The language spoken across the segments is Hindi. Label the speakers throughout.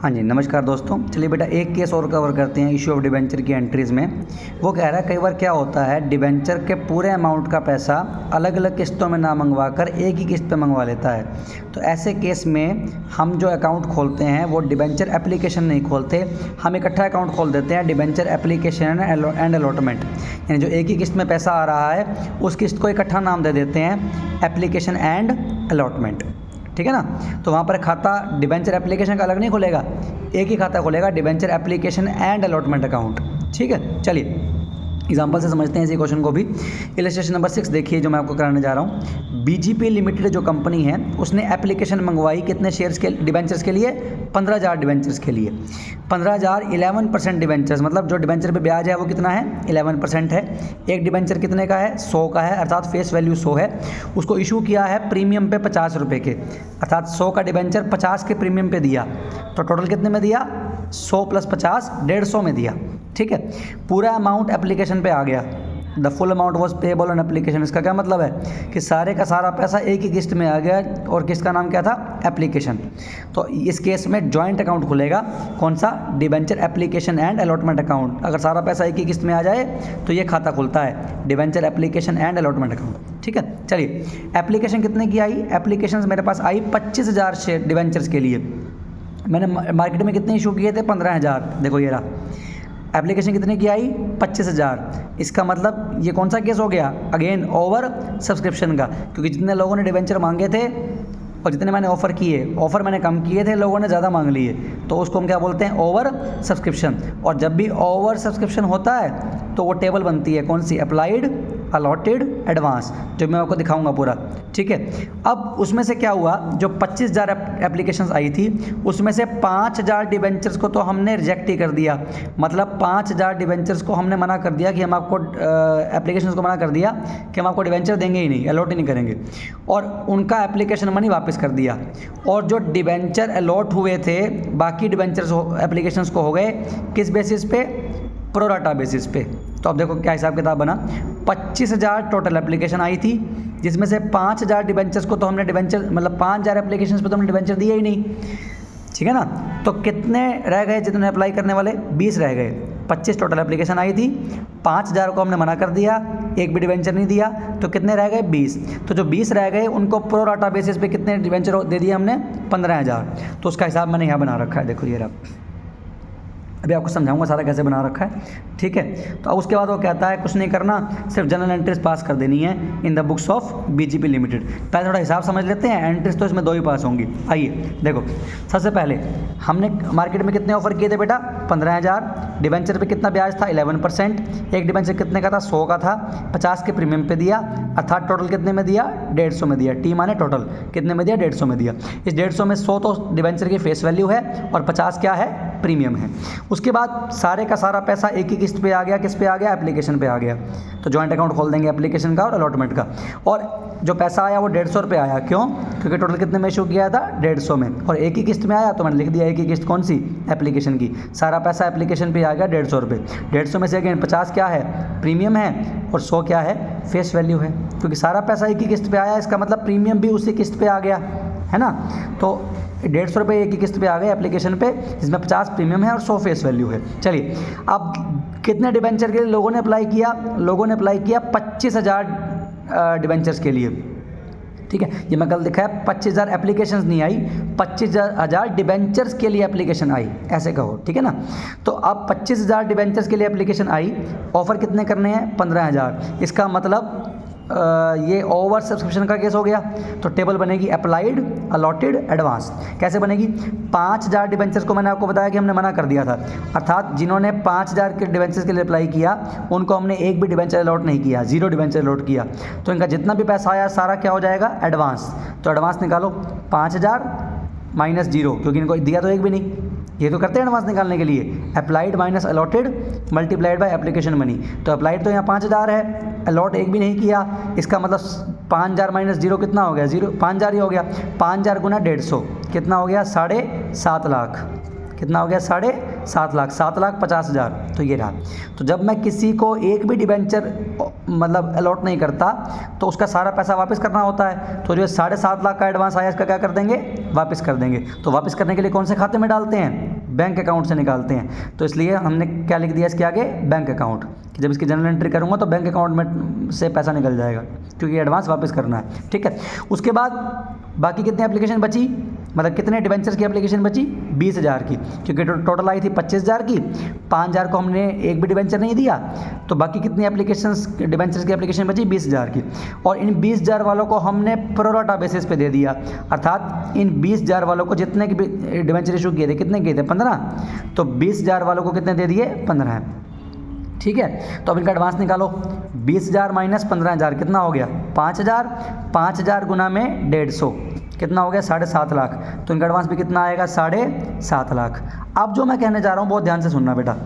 Speaker 1: हाँ जी, नमस्कार दोस्तों। चलिए बेटा एक केस और कवर करते हैं इशू ऑफ डिबेंचर की एंट्रीज़ में। वो कह रहा है कई बार क्या होता है डिबेंचर के पूरे अमाउंट का पैसा अलग अलग किस्तों में ना मंगवा कर एक ही किस्त पे मंगवा लेता है। तो ऐसे केस में हम जो अकाउंट खोलते हैं वो डिबेंचर एप्लीकेशन नहीं खोलते, हम इकट्ठा अकाउंट खोल देते हैं डिबेंचर एप्लीकेशन एंड अलॉटमेंट। यानी जो एक ही किस्त में पैसा आ रहा है उस किस्त को इकट्ठा नाम दे देते हैं एप्लीकेशन एंड अलॉटमेंट। ठीक है ना। तो वहाँ पर खाता डिबेंचर एप्लीकेशन का अलग नहीं खुलेगा, एक ही खाता खुलेगा debenture application and allotment account. ठीक है, चलिए एग्जाम्पल से समझते हैं इसी क्वेश्चन को भी। इलस्ट्रेशन नंबर 6 देखिए जो मैं आपको कराने जा रहा हूँ। बीजीपी लिमिटेड जो कंपनी है उसने एप्लीकेशन मंगवाई कितने शेयर्स के डिबेंचर्स के लिए? 15,000 डिबेंचर्स के लिए। 15,000 11% डिबेंचर्स, मतलब जो डिबेंचर पे ब्याज है वो कितना है? 11% है। एक डिबेंचर कितने का है? 100 का है, अर्थात फेस वैल्यू 100 है। उसको इशू किया है प्रीमियम पे 50 रुपये के, अर्थात 100 का डिबेंचर 50 के प्रीमियम पे दिया। तो टोटल कितने में दिया? 100 + 50 150 में दिया। ठीक है, पूरा अमाउंट एप्लीकेशन पे आ गया। The full amount was payable on application. इसका क्या मतलब है कि सारे का सारा पैसा एक ही किस्त में आ गया, और किसका नाम क्या था? एप्लीकेशन। तो इस केस में जॉइंट अकाउंट खुलेगा। कौन सा? Debenture application and allotment account. अगर सारा पैसा एक ही किस्त में आ जाए तो ये खाता खुलता है debenture application and allotment account. ठीक है, चलिए एप्लीकेशन कितने की आई? एप्लीकेशन मेरे पास आई 25,000 शेयर डिबेंचर्स के लिए। मैंने मार्केट में कितने इशू किए थे? 15,000। देखो ये रहा। एप्लीकेशन कितने की आई? 25,000। इसका मतलब ये कौन सा केस हो गया? अगेन ओवर सब्सक्रिप्शन का, क्योंकि जितने लोगों ने डिबेंचर मांगे थे और जितने मैंने ऑफ़र किए, ऑफ़र मैंने कम किए थे, लोगों ने ज़्यादा मांग लिए, तो उसको हम क्या बोलते हैं? Over subscription. और जब भी ओवर सब्सक्रिप्शन होता है तो वो टेबल बनती है कौन सी? अप्लाइड, अलॉटेड, एडवांस, जो मैं आपको दिखाऊंगा पूरा। ठीक है, अब उसमें से क्या हुआ, जो 25,000 एप्लीकेशंस आई थी उसमें से 5,000 डिबेंचर्स को तो हमने रिजेक्ट ही कर दिया। मतलब 5,000 डिबेंचर्स को हमने मना कर दिया कि हम आपको एप्लीकेशंस को मना कर दिया कि हम आपको डिबेंचर देंगे ही नहीं, अलॉट ही नहीं करेंगे, और उनका एप्लीकेशन मनी वापस कर दिया। और जो डिबेंचर अलॉट हुए थे बाकी डिबेंचर्स एप्लीकेशंस को हो गए किस बेसिस पे? प्रोराटा बेसिस पे। तो अब देखो क्या हिसाब किताब बना। 25,000 टोटल एप्लीकेशन आई थी, जिसमें से 5,000 डिबेंचर्स को तो हमने डिबेंचर, मतलब 5,000 एप्लीकेशंस पे तो हमने डिबेंचर दिया ही नहीं। ठीक है ना। तो कितने रह गए जितने अप्लाई करने वाले? 20 रह गए। 25 टोटल एप्लीकेशन आई थी, 5,000 को हमने मना कर दिया, एक भी डिबेंचर नहीं दिया, तो कितने रह गए? 20। तो जो 20 रह गए उनको प्रो राटा बेसिस पे कितने डिबेंचर दे दिए हमने? 15,000। तो उसका हिसाब मैंने यहाँ बना रखा है, देखो ये रहा। अभी आपको समझाऊंगा सारा कैसे बना रखा है। ठीक है, तो अब उसके बाद वो कहता है कुछ नहीं करना, सिर्फ जनरल एंट्रीज पास कर देनी है in the books of BGP Limited. पहले थोड़ा हिसाब समझ लेते हैं। एंट्रीज तो इसमें 2 ही पास होंगी। आइए देखो, सबसे पहले हमने मार्केट में कितने ऑफर किए थे बेटा? 15,000। डिबेंचर पे कितना ब्याज था? 11%। एक डिबेंचर कितने का था? 100 का था, 50 के प्रीमियम पे दिया, अर्थात टोटल कितने में दिया? 150 में दिया। टी माने टोटल कितने में दिया? 150 में दिया। इस 150 में 100 तो डिबेंचर की फेस वैल्यू है और 50 क्या है? प्रीमियम है। उसके बाद सारे का सारा पैसा एक ही किस्त पे आ गया। किस पे आ गया? एप्लीकेशन पे आ गया। तो जॉइंट अकाउंट खोल देंगे एप्लीकेशन का और अलॉटमेंट का। और जो पैसा आया वो 150 रुपये आया। क्यों? क्योंकि टोटल कितने में इशू किया था? 150 में, और एक ही किस्त में आया तो मैंने लिख दिया एक ही किस्त। कौन सी? एप्लीकेशन की। सारा पैसा एप्लीकेशन पे आ गया 150 रुपये। 150 में से अगेन 50 क्या है? प्रीमियम है, और 100 क्या है? फेस वैल्यू है। क्योंकि सारा पैसा एक ही किस्त पे आया, इसका मतलब प्रीमियम भी उसी किस्त पे आ गया, है ना। तो 150 रुपये एक ही किस्त पे आ गए एप्लीकेशन पे, जिसमें 50 प्रीमियम है और 100 फेस वैल्यू है। चलिए अब कितने डिबेंचर के लिए लोगों ने अप्लाई किया? लोगों ने अप्लाई किया 25,000 डिबेंचर्स के लिए। ठीक है, ये मैं कल दिखाया 25,000 एप्लीकेशंस नहीं आई, 25,000 डिबेंचर्स के लिए एप्लीकेशन आई, ऐसे कहो। ठीक है ना। तो अब 25,000 डिबेंचर्स के लिए एप्लीकेशन आई, ऑफर कितने करने हैं? 15,000। इसका मतलब ये ओवर सब्सक्रिप्शन का केस हो गया। तो टेबल बनेगी अप्लाइड, अलॉटेड, एडवांस। कैसे बनेगी? 5,000 डिबेंचर्स को मैंने आपको बताया कि हमने मना कर दिया था, अर्थात जिन्होंने 5,000 के डिबेंचर्स के लिए अप्लाई किया उनको हमने एक भी डिबेंचर अलॉट नहीं किया, 0 डिबेंचर अलॉट किया। तो इनका जितना भी पैसा आया सारा क्या हो जाएगा? एडवांस। तो एडवांस निकालो, 5,000 माइनस 0, क्योंकि इनको दिया तो एक भी नहीं। ये तो करते हैं एडवांस निकालने के लिए, applied minus allotted multiplied by application money. तो अप्लाइड तो यहाँ 5,000 है, अलॉट एक भी नहीं किया, इसका मतलब 5,000 माइनस 0 कितना हो गया? 0, 5,000 ही हो गया। 5,000 गुना 150 कितना हो गया? 7.5 लाख। कितना हो गया? 7.5 लाख। 7,50,000। तो ये रहा। तो जब मैं किसी को एक भी डिबेंचर मतलब अलॉट नहीं करता तो उसका सारा पैसा वापस करना होता है। तो जो 7.5 लाख का एडवांस आया इसका क्या कर देंगे? वापस कर देंगे। तो वापस करने के लिए कौन से खाते में डालते हैं? बैंक अकाउंट से निकालते हैं, तो इसलिए हमने क्या लिख दिया इसके आगे, बैंक अकाउंट। कि जब इसकी जनरल एंट्री करूँगा तो बैंक अकाउंट में से पैसा निकल जाएगा, क्योंकि एडवांस वापस करना है। ठीक है, उसके बाद बाकी कितनी एप्लीकेशन बची, मतलब कितने डिबेंचर्स की एप्लीकेशन बची, 20,000 की, क्योंकि टोटल आई थी 25,000 की, 5,000 को हमने एक भी डिबेंचर नहीं दिया, तो बाकी कितनी एप्लीकेशंस डिबेंचर्स की एप्लीकेशन बची, 20,000 की। और इन 20,000 वालों को हमने प्रोराटा बेसिस पे दे दिया, अर्थात इन 20,000 वालों को जितने की डिबेंचर इशू किए थे, कितने किए थे, 15, तो 20,000 वालों को कितने दे दिए, 15। ठीक है, तो अब इनका एडवांस निकालो, 20,000 माइनस 15,000 कितना हो गया, 5,000, 5,000 गुना में 150 कितना हो गया, 7.5 लाख। तो इनका एडवांस भी कितना आएगा, 7.5 लाख। अब जो मैं कहने जा रहा हूँ बहुत ध्यान से सुनना बेटा,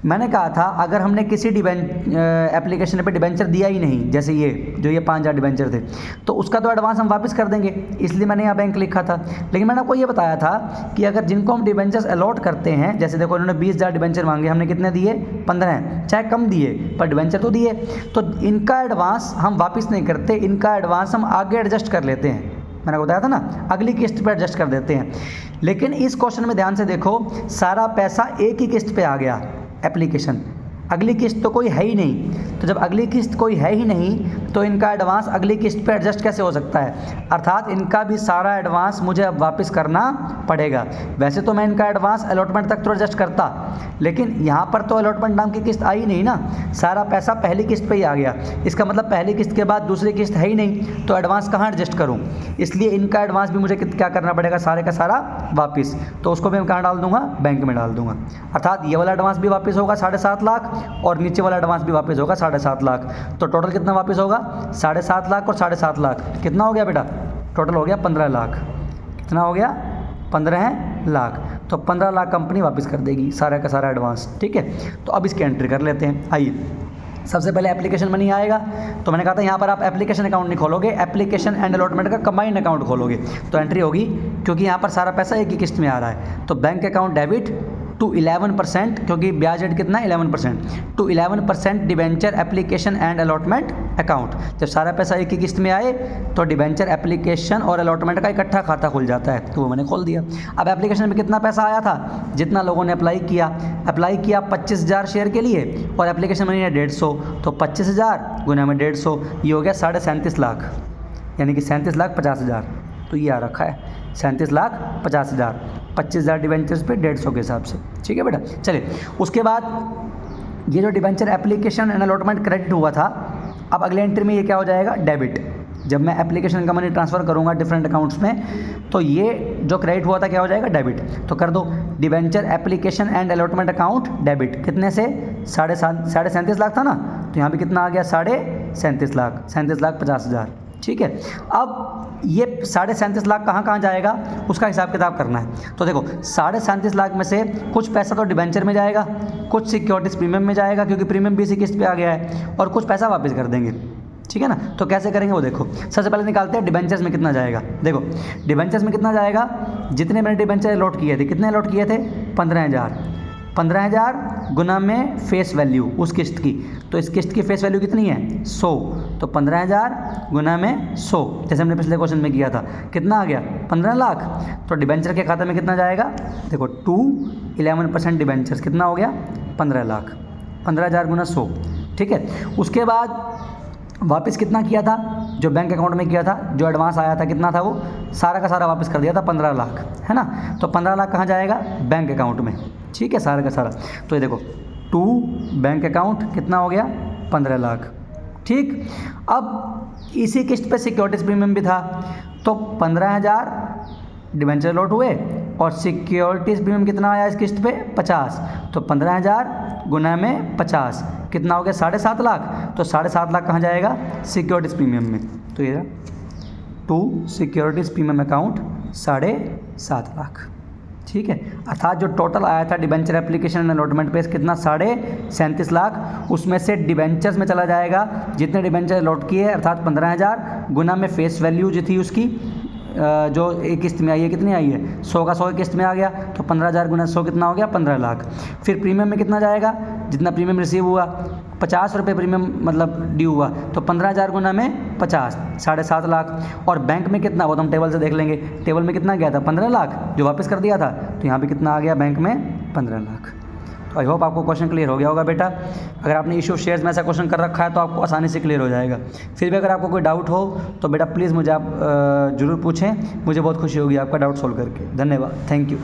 Speaker 1: मैंने कहा था अगर हमने किसी एप्लीकेशन पे डिबेंचर दिया ही नहीं, जैसे ये 5,000 डिबेंचर थे, तो उसका तो एडवांस हम वापस कर देंगे, इसलिए मैंने यहाँ बैंक लिखा था। लेकिन मैंने आपको ये बताया था कि अगर जिनको हम डिबेंचर्स अलॉट करते हैं, जैसे देखो इन्होंने 20,000 डिबेंचर मांगे, हमने कितने दिए, 15, चाहे कम दिए पर डिबेंचर तो दिए, तो इनका एडवांस हम वापस नहीं करते, इनका एडवांस हम आगे एडजस्ट कर लेते हैं। मैंने बताया था ना, अगली किस्त पे एडजस्ट कर देते हैं। लेकिन इस क्वेश्चन में ध्यान से देखो, सारा पैसा एक ही किस्त पे आ गया एप्लीकेशन, अगली किस्त तो कोई है ही नहीं। तो जब अगली किस्त कोई है ही नहीं तो इनका एडवांस अगली किस्त पे एडजस्ट कैसे हो सकता है, अर्थात इनका भी सारा एडवांस मुझे अब वापस करना पड़ेगा। वैसे तो मैं इनका एडवांस अलॉटमेंट तक तो एडजस्ट करता, लेकिन यहाँ पर तो अलॉटमेंट नाम की किस्त आई नहीं ना, सारा पैसा पहली किस्त पे ही आ गया। इसका मतलब पहली किस्त के बाद दूसरी किस्त है ही नहीं, तो एडवांस कहाँ एडजस्ट करूँ, इसलिए इनका एडवांस भी मुझे क्या करना पड़ेगा, सारे का सारा वापस। तो उसको भी मैं कहाँ डाल दूँगा, बैंक में डाल दूँगा। अर्थात ये वाला एडवांस भी वापस होगा 7.5 लाख और नीचे वाला एडवांस भी वापस होगा 7.5 लाख। तो टोटल कितना वापस होगा, 7.5 लाख और 7.5 लाख कितना हो गया बेटा, टोटल हो गया 15 लाख। कितना हो गया, 15 लाख। तो 15 लाख कंपनी वापस कर देगी सारा का सारा एडवांस। ठीक है, तो अब इसकी एंट्री कर लेते हैं। आइए, सबसे पहले एप्लीकेशन मनी आएगा, तो मैंने कहा था यहाँ पर आप एप्लीकेशन अकाउंट नहीं खोलोगे, एप्लीकेशन एंड अलॉटमेंट का कंबाइंड अकाउंट खोलोगे, तो एंट्री होगी, क्योंकि यहाँ पर सारा पैसा एक ही किस्त में आ रहा है। तो बैंक अकाउंट डेबिट टू 11%, क्योंकि ब्याज रेट कितना है 11%, to 11% debenture application and allotment account. जब सारा पैसा एक ही किस्त में आए तो डिबेंचर एप्लीकेशन और अलॉटमेंट का इकट्ठा खाता खुल जाता है, तो वो मैंने खोल दिया। अब एप्लीकेशन में कितना पैसा आया था, जितना लोगों ने अप्लाई किया 25,000 शेयर के लिए, और एप्लीकेशन मनी है 150, तो 25,000 गुना में 150, ये हो गया 37.5 लाख, यानी कि 37,50,000। तो ये आ रखा है 37,50,000, 25,000 डिबेंचर्स पे 150 के हिसाब से। ठीक है बेटा, चलिए उसके बाद ये जो debenture application and allotment credit हुआ था, अब अगले एंट्री में ये क्या हो जाएगा, डेबिट। जब मैं एप्लीकेशन का मनी ट्रांसफ़र करूँगा डिफरेंट अकाउंट्स में, तो ये जो क्रेडिट हुआ था क्या हो जाएगा, डेबिट। तो कर दो, debenture application and allotment account debit, कितने से, 37.5 लाख था ना, तो यहाँ पे कितना आ गया, 37.5 लाख, 37,50,000। ठीक है, अब ये 37.5 लाख कहाँ जाएगा, उसका हिसाब किताब करना है। तो देखो 37.5 लाख में से कुछ पैसा तो डिबेंचर में जाएगा, कुछ सिक्योरिटीज़ प्रीमियम में जाएगा, क्योंकि प्रीमियम भी इसी किस्त पे आ गया है, और कुछ पैसा वापस कर देंगे। ठीक है ना, तो कैसे करेंगे वो देखो। सबसे पहले निकालते हैं डिबेंचर्स में कितना जाएगा। देखो डिबेंचर्स में कितना जाएगा, जितने मैंने डिबेंचर अलॉट किए थे, कितने अलॉट किए थे, 15,000, 15,000 गुना में फेस वैल्यू उस किस्त की, तो इस किस्त की फेस वैल्यू कितनी है, 100, तो 15,000 गुना में 100, जैसे हमने पिछले क्वेश्चन में किया था, कितना आ गया, 15 लाख। तो डिबेंचर के खाते में कितना जाएगा, देखो 11% डिबेंचर्स कितना हो गया, 15 लाख, 15,000 गुना 100। ठीक है, उसके बाद वापस कितना किया था, जो बैंक अकाउंट में किया था, जो एडवांस आया था कितना था, वो सारा का सारा वापस कर दिया था, 15 लाख, है ना। तो 15 लाख कहाँ जाएगा, बैंक अकाउंट में। ठीक है, सारा का सारा। तो ये देखो टू बैंक अकाउंट कितना हो गया, 15 लाख। ठीक, अब इसी किस्त पे सिक्योरिटीज प्रीमियम भी था, तो 15,000 डिबेंचर लॉट हुए और सिक्योरिटीज प्रीमियम कितना आया इस किस्त पे, 50, तो 15,000 गुना में 50 कितना हो गया, 7.5 लाख। तो 7.5 लाख कहाँ जाएगा, सिक्योरिटीज प्रीमियम में। तो ये to securities premium account 7.5 lakh. ठीक है, अर्थात जो टोटल आया था डिबेंचर एप्लीकेशन एंड अलॉटमेंट पे कितना, 37.5 लाख, उसमें से डिबेंचर्स में चला जाएगा जितने डिबेंचर अलॉट किए, अर्थात 15,000 गुना में फेस वैल्यू जो थी उसकी, जो एक किस्त में आई है, कितनी आई है, 100 का 100 किस्त में आ गया, तो 15,000 गुना 100 कितना हो गया, 15 लाख। फिर प्रीमियम में कितना जाएगा, जितना प्रीमियम रिसीव हुआ, 50 रुपये प्रीमियम मतलब ड्यू हुआ, तो 15,000 गुना में 50, 7.5 लाख। और बैंक में कितना, वो तो हम टेबल से देख लेंगे। टेबल में कितना गया था, 15 लाख, जो वापस कर दिया था। तो यहाँ पे कितना आ गया बैंक में, 15 लाख। तो आई होप आपको क्वेश्चन क्लियर हो गया होगा बेटा। अगर आपने इशू ऑफ शेयर्स में ऐसा क्वेश्चन कर रखा है तो आपको आसानी से क्लियर हो जाएगा। फिर भी अगर आपको कोई डाउट हो तो बेटा प्लीज़ मुझे आप ज़रूर पूछें, मुझे बहुत खुशी होगी आपका डाउट सॉल्व करके। धन्यवाद, थैंक यू।